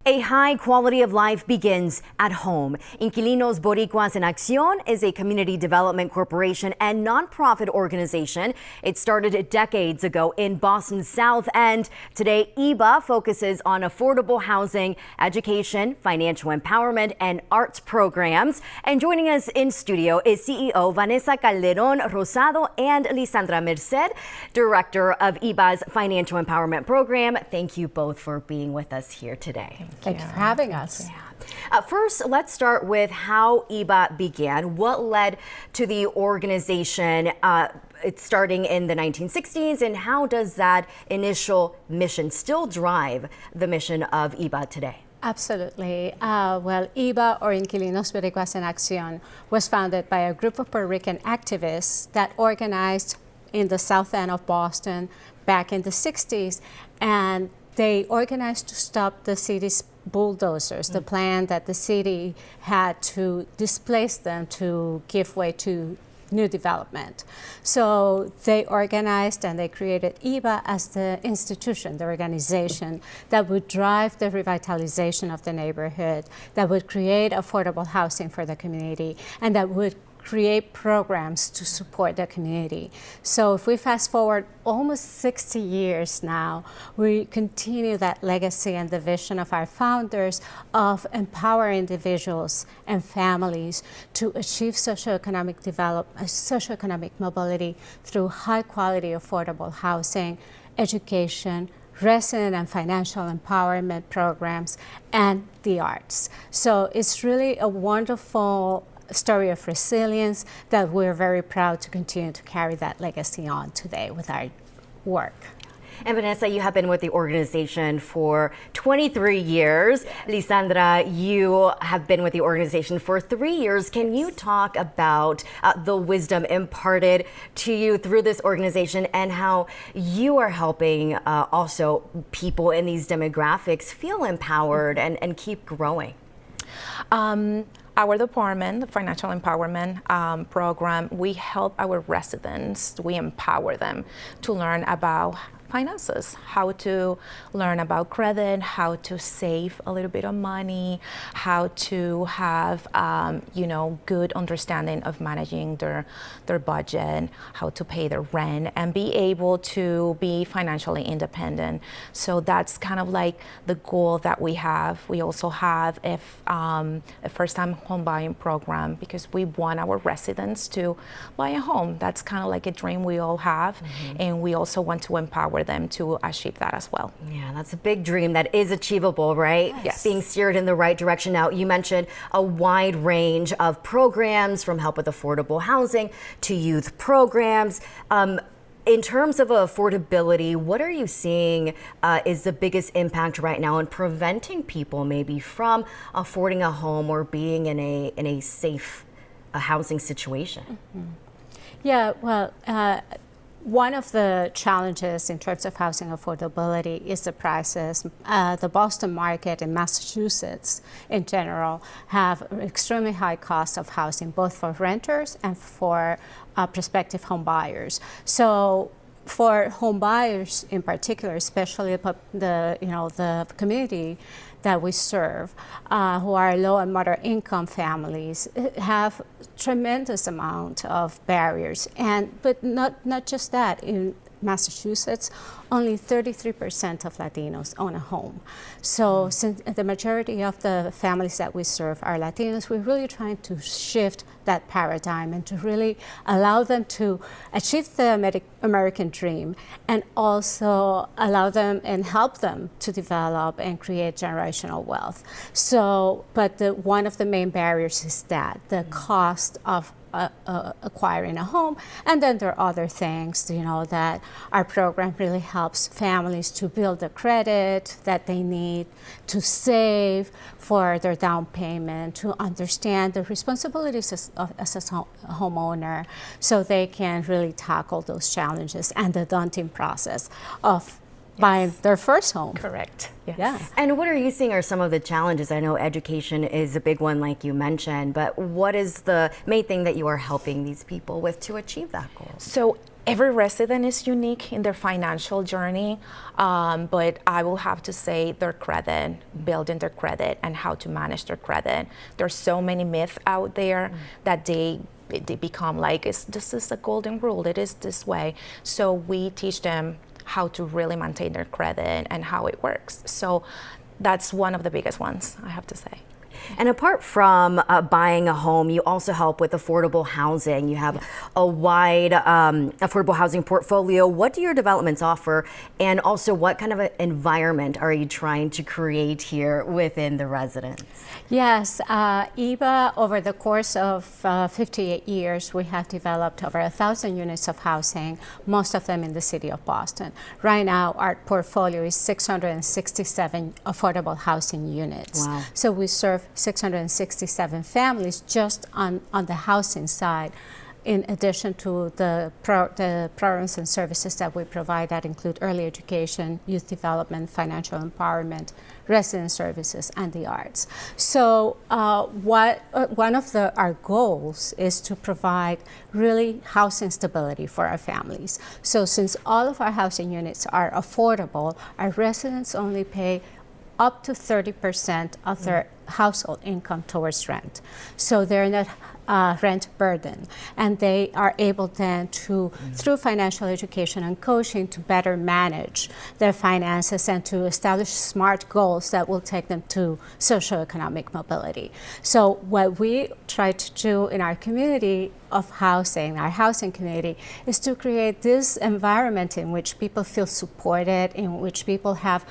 A high quality of life begins at home. Inquilinos Boricuas en Acción is a community development corporation and nonprofit organization. It started decades ago in Boston's South End. Today, IBA focuses on affordable housing, education, financial empowerment, and arts programs. And joining us in studio is CEO Vanessa Calderon Rosado and Lisandra Merced, Director of IBA's Financial Empowerment Program. Thank you both for being with us here today. Thank you for having us. First, let's start with how IBA began. What led to the organization it's starting in the 1960s, and how does that initial mission still drive the mission of IBA today? Absolutely. Well, IBA, or Inquilinos Boricuas en Acción, was founded by a group of Puerto Rican activists that organized in the South End of Boston back in the 60s, and they organized to stop the city's bulldozers, the plan that the city had to displace them to give way to new development. So they organized and they created IBA as the institution, the organization that would drive the revitalization of the neighborhood, that would create affordable housing for the community, and that would create programs to support the community. So if we fast forward almost 60 years now, we continue that legacy and the vision of our founders of empowering individuals and families to achieve socioeconomic development, socioeconomic mobility through high quality affordable housing, education, resident and financial empowerment programs, and the arts. So it's really a wonderful story of resilience that we're very proud to continue to carry that legacy on today with our work. And Vanessa, you have been with the organization for 23 years. Lisandra, you have been with the organization for 3 years. Can you talk about the wisdom imparted to you through this organization and how you are helping also people in these demographics feel empowered and keep growing? Our department, the Financial Empowerment Program, we help our residents, we empower them to learn about finances, how to learn about credit, how to save a little bit of money, how to have good understanding of managing their budget, how to pay their rent, and be able to be financially independent. So that's kind of like the goal that we have. We also have a first-time home buying program because we want our residents to buy a home. That's kind of like a dream we all have, and we also want to empower them to achieve that as well. Yeah, that's a big dream that is achievable, right? Yes. Being steered in the right direction. Now, you mentioned a wide range of programs from help with affordable housing to youth programs. In terms of affordability, what are you seeing is the biggest impact right now in preventing people maybe from affording a home or being in a safe housing situation? Yeah, well, one of the challenges in terms of housing affordability is the prices. The Boston market and Massachusetts in general have extremely high costs of housing, both for renters and for prospective home buyers. So for home buyers in particular, especially the community that we serve, who are low and moderate income families, have tremendous amount of barriers. But not just that. In Massachusetts, only 33% of Latinos own a home. So since the majority of the families that we serve are Latinos, we're really trying to shift that paradigm and to really allow them to achieve the American dream and also allow them and help them to develop and create generational wealth. So, but one of the main barriers is that the cost of acquiring a home, and then there are other things, that our program really helps families to build the credit that they need to save for their down payment, to understand the responsibilities as a homeowner, so they can really tackle those challenges and the daunting process of buying their first home. Correct. Yes. Yeah. And what are you seeing are some of the challenges? I know education is a big one, like you mentioned, but what is the main thing that you are helping these people with to achieve that goal? So Every resident is unique in their financial journey, but I will have to say their credit, building their credit, and how to manage their credit. There's so many myths out there that they become like, this is a golden rule, it is this way. So we teach them how to really maintain their credit and how it works. So that's one of the biggest ones, I have to say. And apart from buying a home, you also help with affordable housing. You have a wide affordable housing portfolio. What do your developments offer? And also, what kind of an environment are you trying to create here within the residents? Yes, EBA, over the course of 58 years, we have developed over 1,000 units of housing, most of them in the city of Boston. Right now, our portfolio is 667 affordable housing units. Wow. So we serve 667 families just on the housing side, in addition to the programs and services that we provide that include early education, youth development, financial empowerment, resident services, and the arts. So one of our goals is to provide really housing stability for our families. So since all of our housing units are affordable, our residents only pay up to 30% of their household income towards rent. So they're not rent burden, and they are able then to, through financial education and coaching, to better manage their finances and to establish smart goals that will take them to socioeconomic mobility. So what we try to do in our community of housing, our housing community, is to create this environment in which people feel supported, in which people have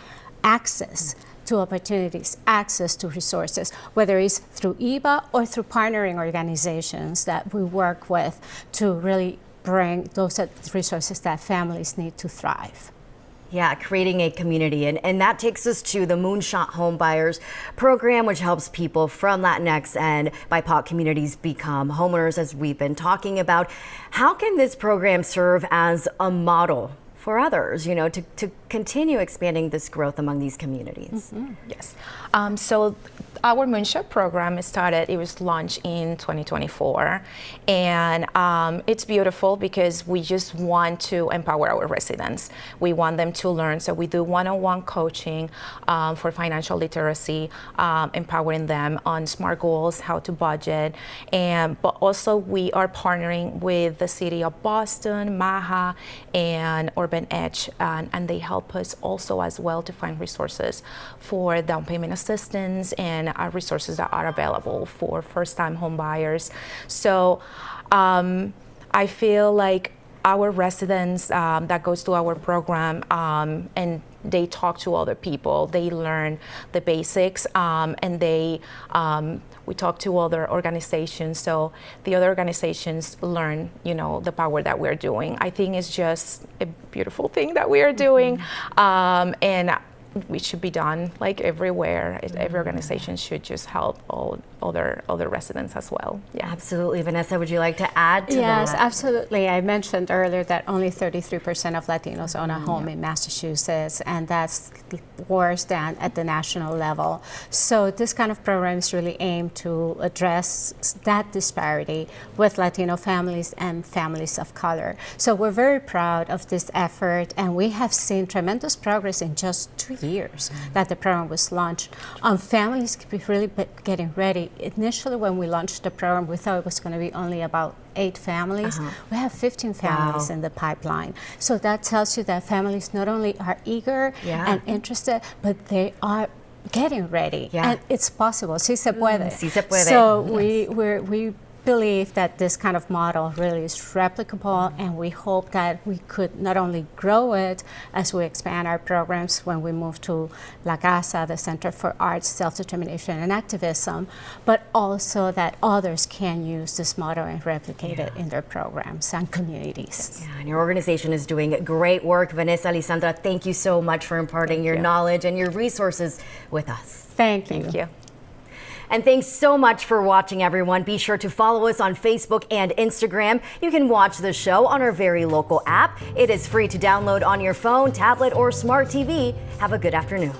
access to opportunities, access to resources, whether it's through EBA or through partnering organizations that we work with to really bring those resources that families need to thrive. Yeah, creating a community. And that takes us to the Moonshot Home Buyers program, which helps people from Latinx and BIPOC communities become homeowners, as we've been talking about. How can this program serve as a model for others, you know, to continue expanding this growth among these communities? Yes. So our Moonshot program it was launched in 2024, and it's beautiful because we just want to empower our residents. We want them to learn, so we do one-on-one coaching for financial literacy, empowering them on SMART goals, how to budget, but also we are partnering with the city of Boston, MAHA, and Urban Edge, and they help us also as well to find resources for down payment assistance and resources that are available for first-time home buyers. So I feel like our residents that goes to our program and they talk to other people, they learn the basics, and we talk to other organizations, so the other organizations learn, you know, the power that we're doing. I think it's just a beautiful thing that we are doing, and we should be done like everywhere. Every organization should just help all other residents as well. Yeah. Absolutely. Vanessa, would you like to add to that? Yes, absolutely. I mentioned earlier that only 33% of Latinos own a home in Massachusetts, and that's worse than at the national level. So this kind of program is really aimed to address that disparity with Latino families and families of color. So we're very proud of this effort, and we have seen tremendous progress in just 2 years that the program was launched. Families could be really getting ready. Initially, when we launched the program, we thought it was going to be only about 8 families. We have 15 families in the pipeline. So that tells you that families not only are eager and interested, but they are getting ready. And it's possible. Sí se puede. Sí se puede. So we believe that this kind of model really is replicable, and we hope that we could not only grow it as we expand our programs when we move to La Casa, the Center for Arts, Self-Determination, and Activism, but also that others can use this model and replicate it in their programs and communities. Yeah, and your organization is doing great work. Vanessa, Lisandra, thank you so much for imparting your knowledge and your resources with us. Thank you. Thank you. And thanks so much for watching, everyone. Be sure to follow us on Facebook and Instagram. You can watch the show on our very local app. It is free to download on your phone, tablet, or smart TV. Have a good afternoon.